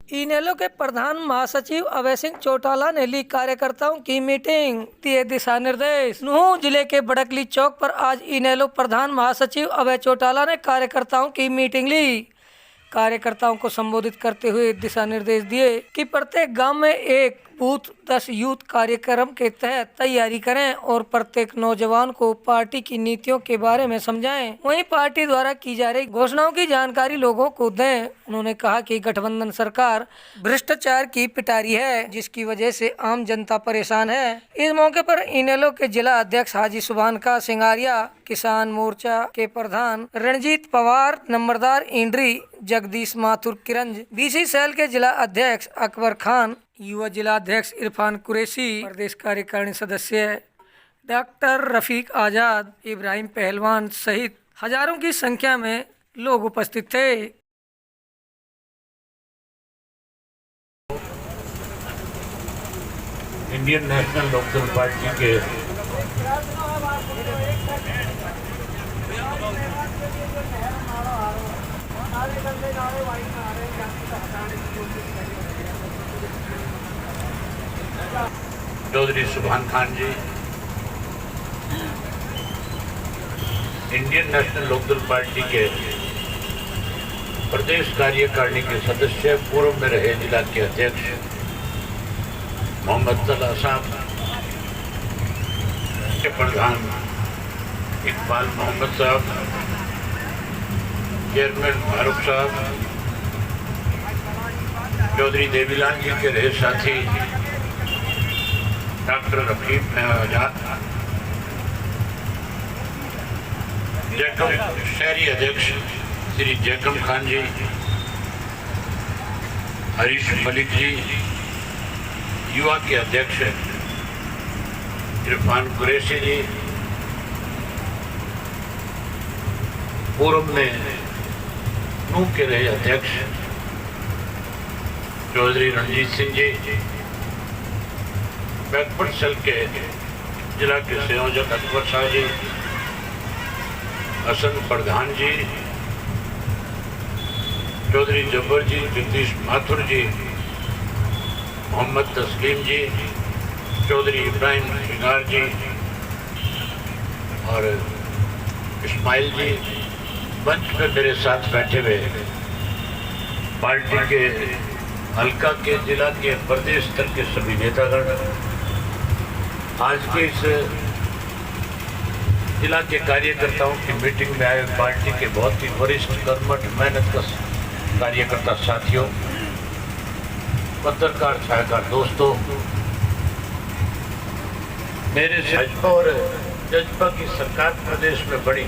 इनेलो के प्रधान महासचिव अभय सिंह चौटाला ने ली कार्यकर्ताओं की मीटिंग, दिए दिशा निर्देश। नूंह जिले के बड़कली चौक पर आज इनेलो प्रधान महासचिव अभय चौटाला ने कार्यकर्ताओं की मीटिंग ली। कार्यकर्ताओं को संबोधित करते हुए दिशा निर्देश दिए कि प्रत्येक गांव में एक बूथ 10 यूथ कार्यक्रम के तहत तैयारी करें और प्रत्येक नौजवान को पार्टी की नीतियों के बारे में समझाएं। वहीं पार्टी द्वारा की जा रही घोषणाओं की जानकारी लोगों को दें। उन्होंने कहा कि गठबंधन सरकार भ्रष्टाचार की पिटारी है, जिसकी वजह से आम जनता परेशान है। इस मौके पर इनेलो के जिला अध्यक्ष हाजी सुभान का सिंगारिया, किसान मोर्चा के प्रधान रणजीत पवार, नंबरदार इंड्री, जगदीश माथुर किरंज, बीसी सेल के जिला अध्यक्ष अकबर खान, युवा जिला अध्यक्ष इरफान कुरैशी, प्रदेश कार्यकारिणी सदस्य डॉक्टर रफीक आजाद, इब्राहिम पहलवान सहित हजारों की संख्या में लोग उपस्थित थे। इंडियन नेशनल लोकदल पार्टी के चौधरी सुभान खान जी, इंडियन नेशनल लोकदल पार्टी के प्रदेश कार्यकारिणी के सदस्य, पूर्व में रहे जिला के अध्यक्ष मोहम्मद तला साहब के प्रधान इकबाल मोहम्मद साहब, चेयरमैन फारूक साहब, चौधरी देवीलाल जी के रहे साथी डॉक्टर रफीक आजाद, जैकम शहरी अध्यक्ष श्री जैकम खान जी, हरीश मलिक जी, युवा के अध्यक्ष इरफान कुरैशी जी, पूर्व में नूंह के रहे अध्यक्ष चौधरी रणजीत सिंह जी, बैकवर्ड सेल के जिला के संयोजक अकबर शाह जी, हसन प्रधान जी, चौधरी जब्बर जी, जगदीश माथुर जी, मोहम्मद तस्लीम जी, चौधरी इब्राहिम शिंगार जी और इस्माइल जी, मंच में मेरे साथ बैठे हुए पार्टी के हल्का के, जिला के, प्रदेश स्तर के सभी नेतागण, आज के इस जिला के कार्यकर्ताओं की मीटिंग में आए पार्टी के बहुत ही वरिष्ठ, कर्मठ, मेहनतकश कार्यकर्ता साथियों, पत्रकार छायाकार दोस्तों, मेरे से भाजपा और जजपा की सरकार प्रदेश में बड़ी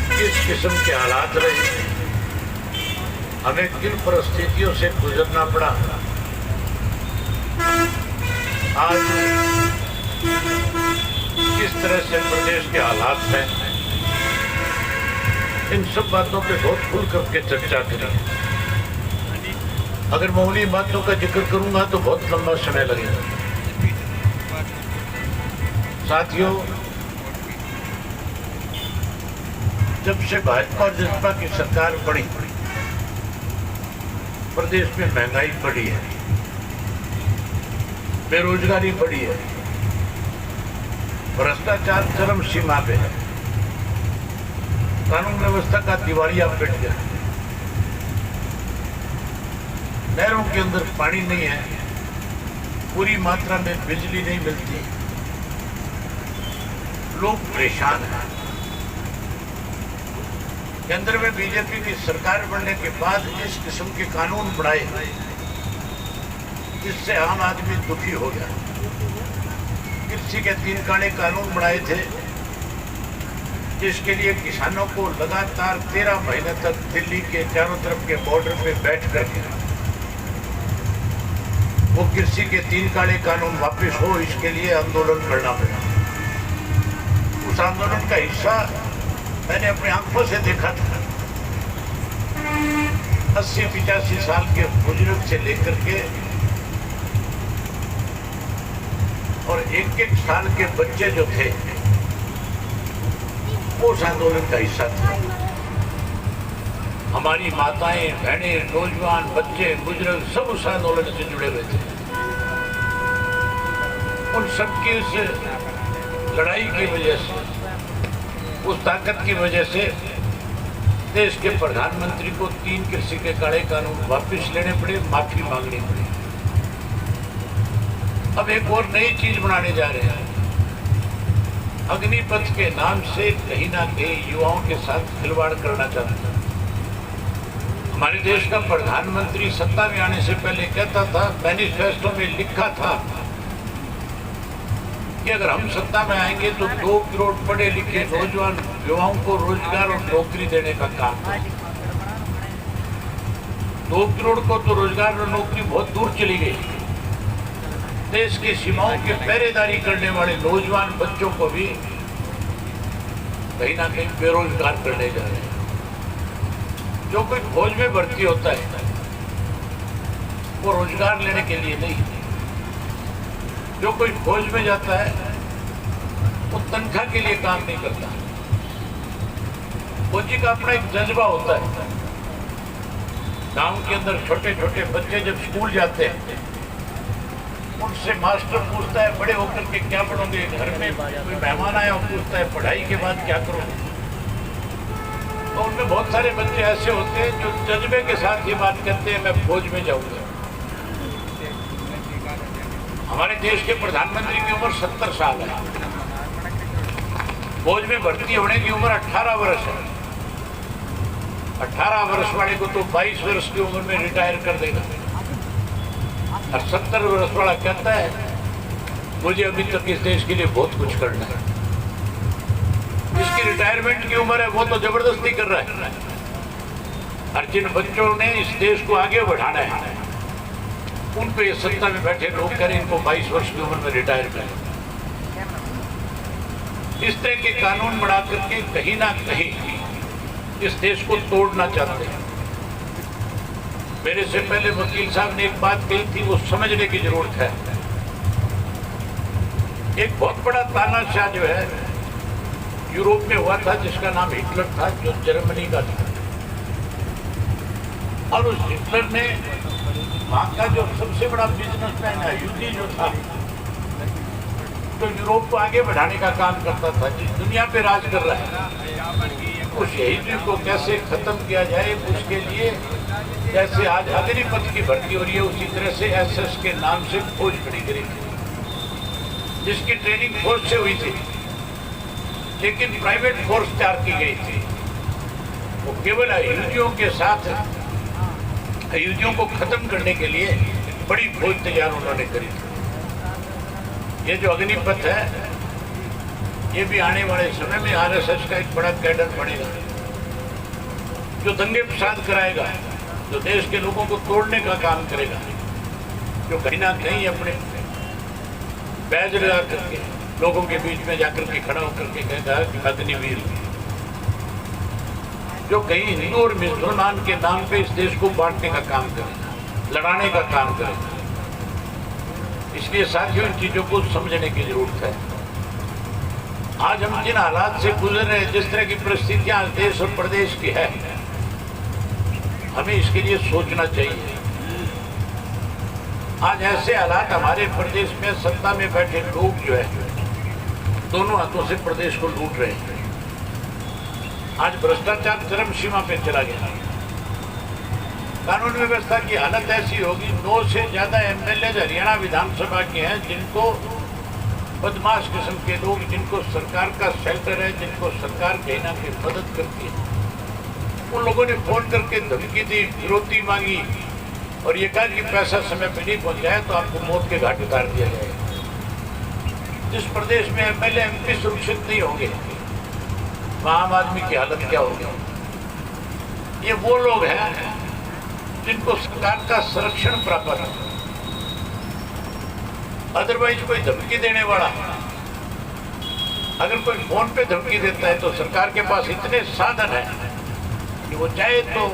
किस किस्म के हालात रहे, हमें किन परिस्थितियों से गुजरना पड़ा, आज किस तरह से प्रदेश के हालात हैं, इन सब बातों पे बहुत खुल करके चर्चा करी। अगर मामूली बातों का जिक्र करूंगा तो बहुत लंबा समय लगेगा। साथियों, जब से भाजपा और जसपा की सरकार बढ़ी, प्रदेश में महंगाई बढ़ी है, बेरोजगारी बढ़ी है, भ्रष्टाचार चरम सीमा पे है, कानून व्यवस्था का दिवालिया पिट गया, नहरों के अंदर पानी नहीं है, पूरी मात्रा में बिजली नहीं मिलती, लोग परेशान हैं। केंद्र में बीजेपी की सरकार बनने के बाद इस किस्म के कानून बनाए जिससे आम आदमी दुखी हो गया। कृषि के 3 काले कानून बनाए थे जिसके लिए किसानों को लगातार 13 महीने तक दिल्ली के चारों तरफ के बॉर्डर पे बैठ करके वो कृषि के 3 काले कानून वापस हो, इसके लिए आंदोलन करना पड़ा। उस आंदोलन का हिस्सा मैंने अपनी आंखों से देखा था। 80-85 साल के बुजुर्ग से लेकर के और 1-1 साल के बच्चे जो थे उस आंदोलन का हिस्सा थे। हमारी माताएं, बहनें, नौजवान, बच्चे, बुजुर्ग सब उस आंदोलन से जुड़े हुए थे। उन सबकी उस लड़ाई की वजह से, उस ताकत की वजह से देश के प्रधानमंत्री को 3 कृषि के काले कानून वापस लेने पड़े, माफी मांगनी पड़ी। अब एक और नई चीज बनाने जा रहे हैं। अग्निपथ के नाम से कहीं ना कहीं युवाओं के साथ खिलवाड़ करना चाहते हैं। हमारे देश का प्रधानमंत्री सत्ता में आने से पहले कहता था, मैनिफेस्टो में लिखा था कि अगर हम सत्ता में आएंगे तो 2 करोड़ पढ़े लिखे नौजवान युवाओं को रोजगार और नौकरी देने का काम करें। 2 करोड़ को तो रोजगार और नौकरी बहुत दूर चली गई। देश की सीमाओं की पहरेदारी करने वाले नौजवान बच्चों को भी कहीं ना कहीं बेरोजगार करने जा रहे हैं। जो कोई फौज में भर्ती होता है वो रोजगार लेने के लिए नहीं, जो कोई फौज में जाता है वो तनख्वाह के लिए काम नहीं करता। फौजी का अपना एक जज्बा होता है। गांव के अंदर छोटे छोटे बच्चे जब स्कूल जाते हैं, उनसे मास्टर पूछता है बड़े होकर के क्या पढ़ोगे, घर में कोई मेहमान आया और पूछता है पढ़ाई के बाद क्या करोगे। तो उनमें बहुत सारे बच्चे ऐसे होते हैं जो जज्बे के साथ ये बात कहते हैं मैं फौज में जाऊंगा। हमारे देश के प्रधानमंत्री की उम्र 70 साल है। फौज में भर्ती होने की उम्र 18 वर्ष है। 18 वर्ष वाले को तो 22 वर्ष की उम्र में रिटायर कर देगा और 70 वर्ष वाला कहता है मुझे अभी तक इस देश के लिए बहुत कुछ करना है। जिसकी रिटायरमेंट की उम्र है वो तो जबरदस्ती कर रहा है। और जिन बच्चों ने इस देश को आगे बढ़ाना है उनको ये सत्ता में बैठे लोग करें इनको 22 वर्ष की उम्र में रिटायर करें। इस तरह के कानून बना करके कहीं ना कहीं इस देश को तोड़ना चाहते हैं। मेरे से पहले वकील साहब ने एक बात कही थी, वो समझने की जरूरत है। एक बहुत बड़ा तानाशाह जो है यूरोप में हुआ था, जिसका नाम हिटलर था, जो जर्मनी का था। और उस हिटलर ने वहां का जो सबसे बड़ा बिजनेसमैन है यहूदी जो था, तो यूरोप को आगे बढ़ाने का काम करता था, जिस दुनिया पे राज कर रहा है उस यहूदी को कैसे खत्म किया जाए, उसके लिए जैसे आज अग्निपथ की भर्ती हो रही है उसी तरह से एसएस के नाम से फौज खड़ी करी थी, जिसकी ट्रेनिंग फोर्स से हुई थी, लेकिन प्राइवेट फोर्स तैयार की गई थी। वो केवल यहूदियों के साथ यहूदियों को खत्म करने के लिए बड़ी फौज तैयार उन्होंने करी थी। ये जो अग्निपथ है ये भी आने वाले समय में आरएसएस का एक बड़ा कैडर बनेगा, जो दंगे फसाद कराएगा, जो देश के लोगों को तोड़ने का काम करेगा, जो कहीं ना कहीं अपने बैज लगा करके लोगों के बीच में जाकर के खड़ा होकर के कहेगा कि अग्निवीर, जो कहीं हिंदू और मुसलमान के नाम पे इस देश को बांटने का काम करेगा, लड़ाने का काम करेगा। इसलिए साथियों इन चीजों को समझने की जरूरत है। आज हम जिन हालात से गुजर रहे हैं, जिस तरह की परिस्थितियां देश और प्रदेश की है, हमें इसके लिए सोचना चाहिए। आज ऐसे हालात हमारे प्रदेश में सत्ता में बैठे लोग जो है दोनों हाथों से प्रदेश को लूट रहे हैं। आज भ्रष्टाचार चरम सीमा पे चला गया। कानून व्यवस्था की हालत ऐसी होगी, 9 से ज्यादा एमएलए हरियाणा विधानसभा के हैं जिनको बदमाश किस्म के लोग, जिनको सरकार का शेल्टर है, जिनको सरकार कहीं ना कहीं मदद करती है, उन लोगों ने फोन करके धमकी दी, फिरौती मांगी और ये कहा कि पैसा समय पर नहीं पहुंच जाए तो आपको मौत के घाट उतार दिया जाएगा। जिस प्रदेश में एमएलए एमपी सुरक्षित नहीं होंगे, वहाँ आम आदमी की हालत क्या होगी। ये वो लोग हैं जिनको सरकार का संरक्षण प्राप्त है। अदरवाइज कोई धमकी देने वाला अगर कोई फोन पे धमकी देता है तो सरकार के पास इतने साधन है कि वो चाहे तो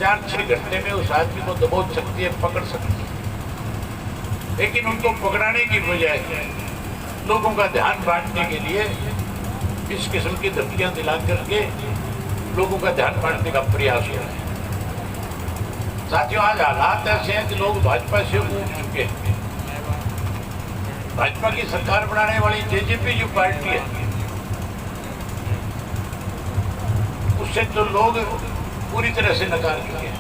4-6 घंटे में उस आदमी को दबोच सकती है, पकड़ सकती है। लेकिन उनको पकड़ाने की बजाय लोगों का ध्यान बांटने के लिए इस किस्म की धमकियां दिला करके लोगों का ध्यान बांटने का प्रयास हो रहा है। साथियों, आज हालात ऐसे हैं कि लोग भाजपा से उठ चुके हैं। भाजपा की सरकार बनाने वाली जेजेपी जो पार्टी है, उससे तो लोग पूरी तरह से नकार चुके हैं।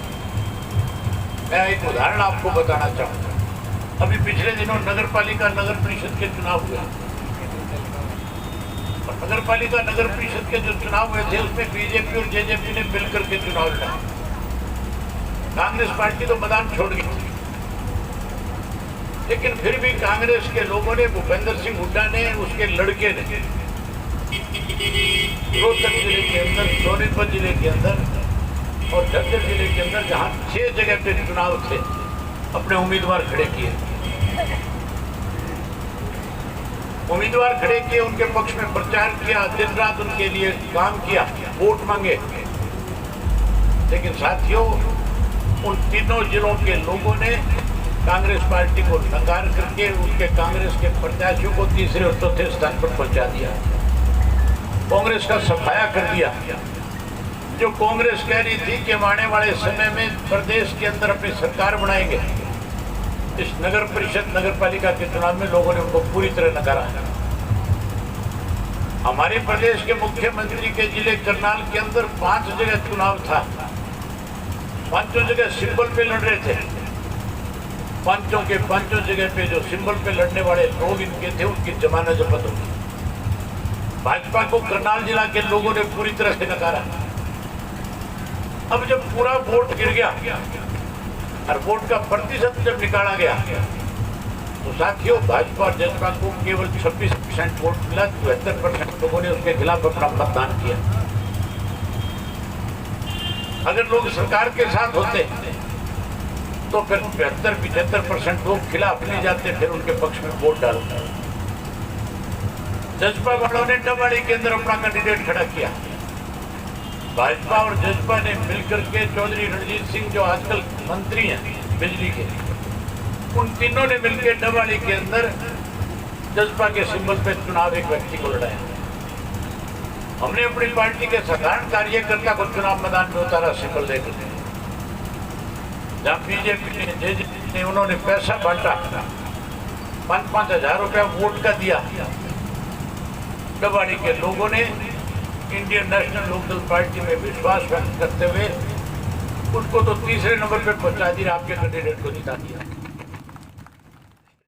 मैं एक उदाहरण आपको बताना चाहूँगा। अभी पिछले दिनों नगर पालिका नगर परिषद के चुनाव हुए, और नगर पालिका नगर परिषद के जो चुनाव हुए थे उसमें बीजेपी और जेजेपी ने मिलकर के चुनाव लड़ा। कांग्रेस पार्टी तो मैदान छोड़ गई थी, लेकिन फिर भी कांग्रेस के लोगों ने, भूपेंद्र सिंह हुड्डा ने, उसके लड़के ने रोहतक जिले के अंदर, सोनीपत जिले के अंदर और झज्जर जिले के अंदर, जहां 6 जगह पे चुनाव थे, अपने उम्मीदवार खड़े किए। उम्मीदवार खड़े किए, उनके पक्ष में प्रचार किया, दिन रात उनके लिए काम किया, वोट मांगे। लेकिन साथियों, उन तीनों जिलों के लोगों ने कांग्रेस पार्टी को नकार करके उनके कांग्रेस के प्रत्याशियों को तीसरे और चौथे स्थान पर पहुंचा दिया। कांग्रेस का सफाया कर दिया। जो कांग्रेस कह रही थी कि हम आने वाले समय में प्रदेश के अंदर अपनी सरकार बनाएंगे, इस नगर परिषद नगर पालिका के चुनाव में लोगों ने उनको पूरी तरह नकारा। हमारे प्रदेश के मुख्यमंत्री के जिले करनाल के अंदर 5 जगह चुनाव था। 5 जगह सिंबल पे लड़ रहे थे। 5 जगह पे जो सिंबल पे लड़ने वाले लोग इनके थे, उनकी जमानत जब्त होगी। भाजपा को करनाल जिला के लोगों ने पूरी तरह से नकारा। अब जब पूरा वोट गिर गया और वोट का प्रतिशत जब निकाला गया, तो साथियों, भाजपा और जसपा को केवल 26% वोट मिला। 72% लोगों ने उसके खिलाफ अपना मतदान किया। अगर लोग सरकार के साथ होते तो फिर 72-75% लोग खिलाफ नहीं जाते, फिर उनके पक्ष में वोट डालते। जसपा वालों ने डबवाड़ी के अंदर अपना कैंडिडेट खड़ा किया। भाजपा और जसपा ने मिलकर के चौधरी रणजीत सिंह, जो आजकल मंत्री हैं बिजली के, उन तीनों ने मिलकर डबवाड़ी के अंदर जसपा के सिंबल पे चुनाव एक व्यक्ति को लड़ाया। हमने अपनी पार्टी के साधारण कार्यकर्ता को चुनाव मैदान में उतारा सिंबल देकर। जहाँ बीजेपी ने, जेजेपी ने, उन्होंने पैसा बांटा, 5-5 हज़ार रुपया वोट का दिया। डबवाड़ी के लोगों ने इंडियन नेशनल लोकदल पार्टी में विश्वास व्यक्त करते हुए उनको तो तीसरे नंबर पे पहुंचा दिया, आपके कैंडिडेट को जिता दिया।